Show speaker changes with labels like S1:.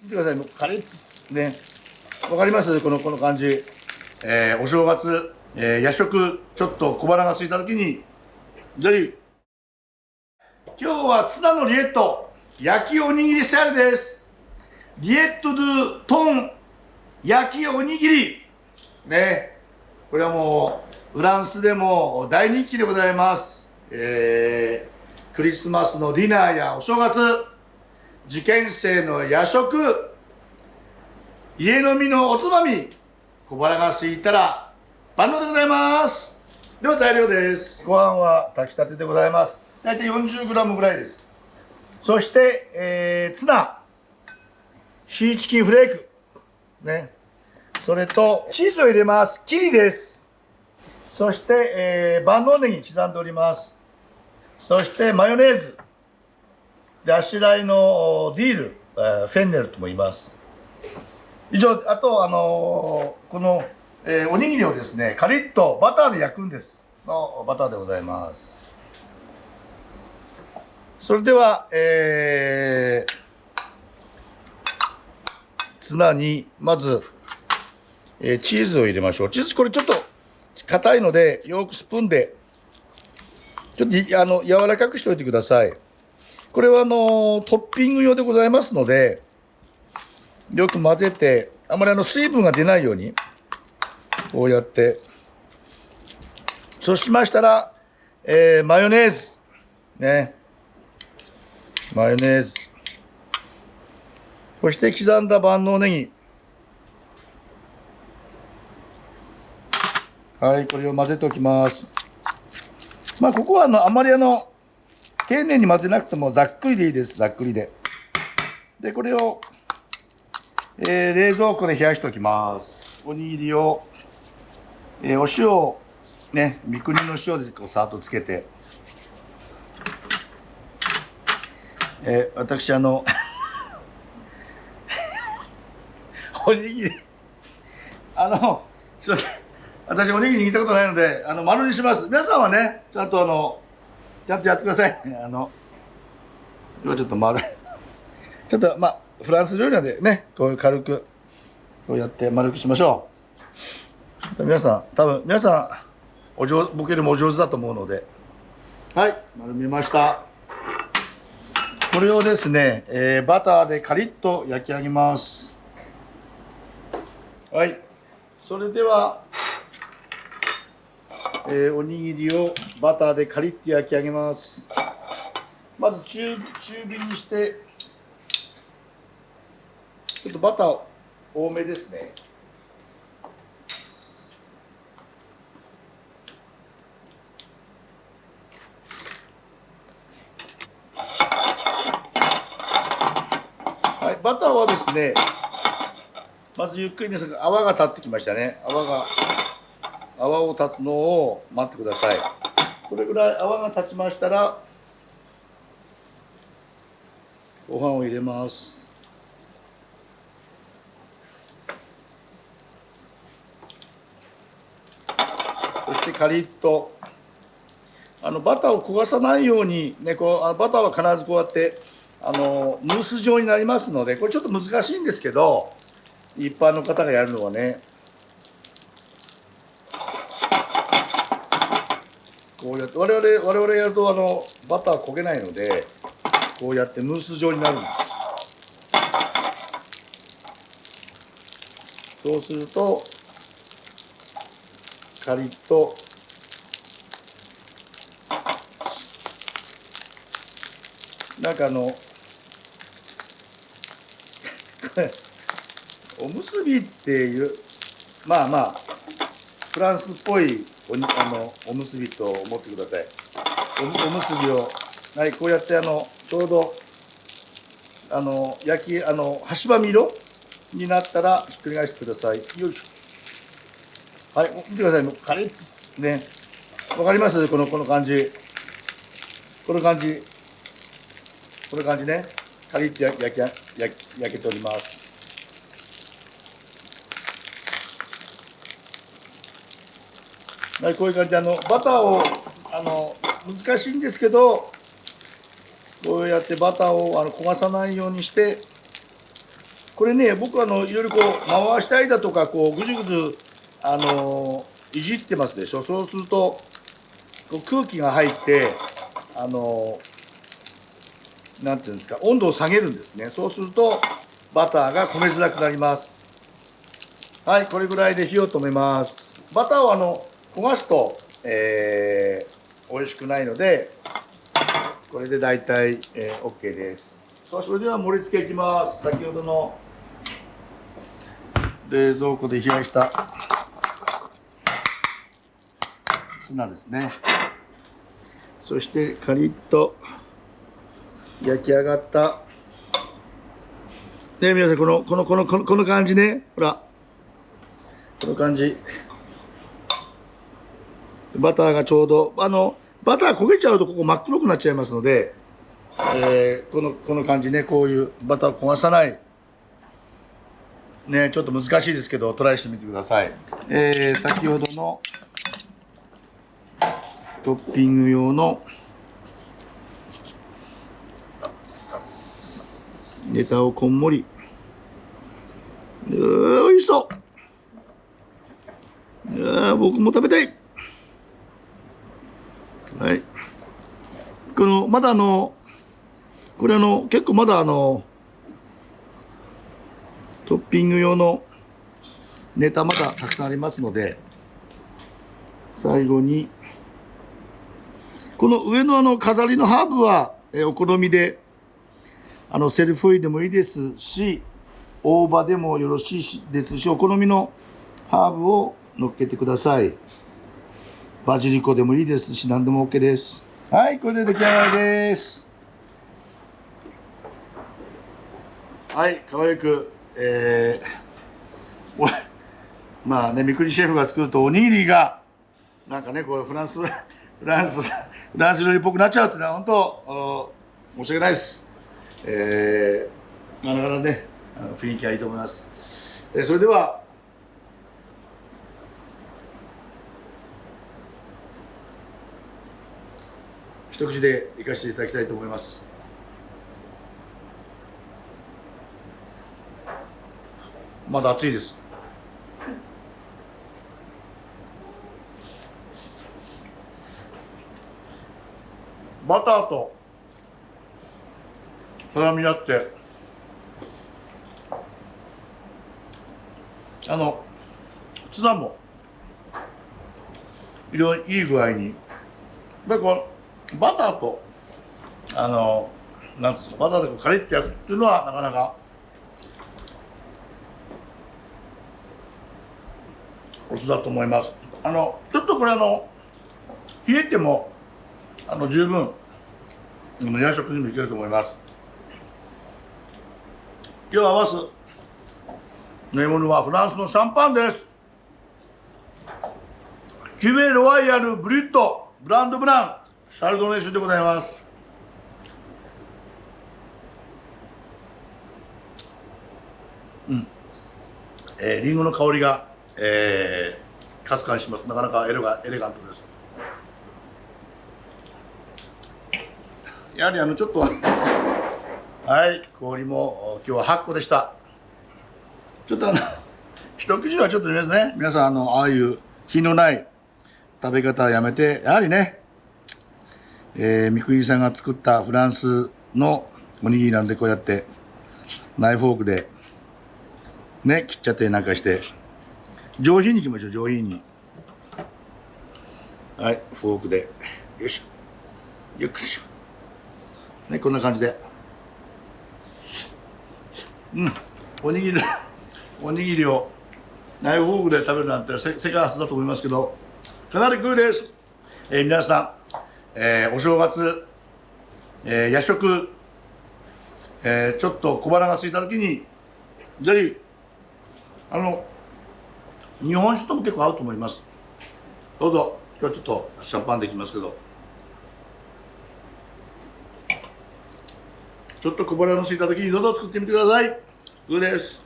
S1: 見てください、もうカリッね、わかります？この感じ。お正月、夜食ちょっと小腹が空いた時にぜひ。今日はツナのリエット焼きおにぎりスタイルです。リエットドゥトン焼きおにぎりね、これはもうフランスでも大人気でございます。クリスマスのディナーやお正月、受験生の夜食、家飲みのおつまみ、小腹が空いたら万能でございます。では材料です。ご飯は炊きたてでございます。大体 40g ぐらいです。そして、ツナ、シーチキンフレークね、それとチーズを入れます。キリです。そして、万能ネギ刻んでおります。そしてマヨネーズで、あしらいのディール、フェンネルとも言います。以上。あとこの、おにぎりをですね、カリッとバターで焼くんですのバターでございます。それでは、ツナにまず、チーズを入れましょう。チーズこれちょっと硬いので、よくスプーンでちょっと柔らかくしておいてください。これはトッピング用でございますので、よく混ぜて、あまり水分が出ないようにこうやって、そうしましたら、マヨネーズね、マヨネーズ、そして刻んだ万能ネギ、はい、これを混ぜておきます。まあここはあまり丁寧に混ぜなくてもざっくりでいいです。ざっくりで。でこれを、冷蔵庫で冷やしておきます。おにぎりを、お塩をね、三国の塩でこうさっとつけて、私おにぎり私おにぎり握ったことないので丸にします。皆さんはねちゃんとちゃんとやってください。今ちょっと丸ちょっとまあフランス料理なんでね、こういう軽くこうやって丸くしましょう。皆さん僕よりもお上手だと思うので、はい丸めました。これをですね、バターでカリッと焼き上げます。はい、それでは、おにぎりをバターでカリッと焼き上げます。まず中火にして、ちょっとバター多めですね。はい、バターはですね、まずゆっくり皆さん泡が立ってきましたね。泡を立つのを待ってください。これぐらい泡が立ちましたらご飯を入れます。そしてカリッとバターを焦がさないようにね、バターは必ずこうやってムース状になりますので、これちょっと難しいんですけど、一般の方がやるのはね、こうやって我々やるとバター焦げないので、こうやってムース状になるんです。そうするとカリッとなんかおむすびっていうまあフランスっぽいおむすびと思ってください。おむすびを、はい、こうやってちょうど焼きはしばみ色になったらひっくり返してください。よいしょ。はい、見てください。もうカリッね、わかります？この感じ、この感じね、カリッと焼けております。はい、こういう感じでバターを難しいんですけど、こうやってバターを焦がさないようにしてこれね、僕いろいろこう回したりだとか、こうぐずぐずいじってますでしょ。そうするとこう空気が入ってなんていうんですか、温度を下げるんですね。そうするとバターが焦げづらくなります。はい、これぐらいで火を止めます。バターを焦がすと、美味しくないので、これで大体、OK です。さあ、それでは盛り付けいきます。先ほどの冷蔵庫で冷やしたツナですね。そしてカリッと焼き上がった。ね、皆さんこの感じね。ほら、この感じ。バターがちょうどバター焦げちゃうとここ真っ黒くなっちゃいますので、この感じね、こういうバターを焦がさないね、ちょっと難しいですけどトライしてみてください。先ほどのトッピング用のネタをこんもり、おいしそう。僕も食べたい。はい。まだこれ結構まだトッピング用のネタまだたくさんありますので、最後にこの上の飾りのハーブは、お好みでセルフオイでもいいですし、大葉でもよろしいですし、お好みのハーブを乗っけてください。バジリコでもいいですし、何でも OK です。はい、これで出来上がりです。はい、可愛く、まあね、三國シェフが作るとおにぎりがなんかね、こうフランス料理っぽくなっちゃうっていうのは本当申し訳ないです。なかなかね、雰囲気はいいと思います。それでは一口でいかせていただきたいと思います。まだ熱いです。バターと絡み合ってツナもいい具合に、やっぱりこうバターとなんですか、バターでカリッと焼くっていうのはなかなかコツだと思います。ちょっとこれ冷えても十分夜食にもいけると思います。今日合わす飲み物はフランスのシャンパンです。キュベロワイヤルブリュットブランドブランシャルドネ酒でございます。リンゴの香りが、かすかにします。なかなかエレガントです。やはりちょっとはい、氷も今日は8個でした。ちょっと一口はちょっとね、皆さんああいう品のない食べ方はやめて、やはりね、三國さんが作ったフランスのおにぎりなんで、こうやってナイフフォークでね切っちゃったりなんかして上品にいきましょう。上品に、はい、フォークでよいしょ、ゆっくりしょね、こんな感じで、おにぎりをナイフフォークで食べるなんて世界初だと思いますけど、かなりグーです。皆さん、お正月、夜食、ちょっと小腹が空いた時にぜひ日本酒とも結構合うと思います。どうぞ。今日はちょっとシャンパンでいきますけど、ちょっと小腹の空いた時にどうぞ作ってみてください。グーです。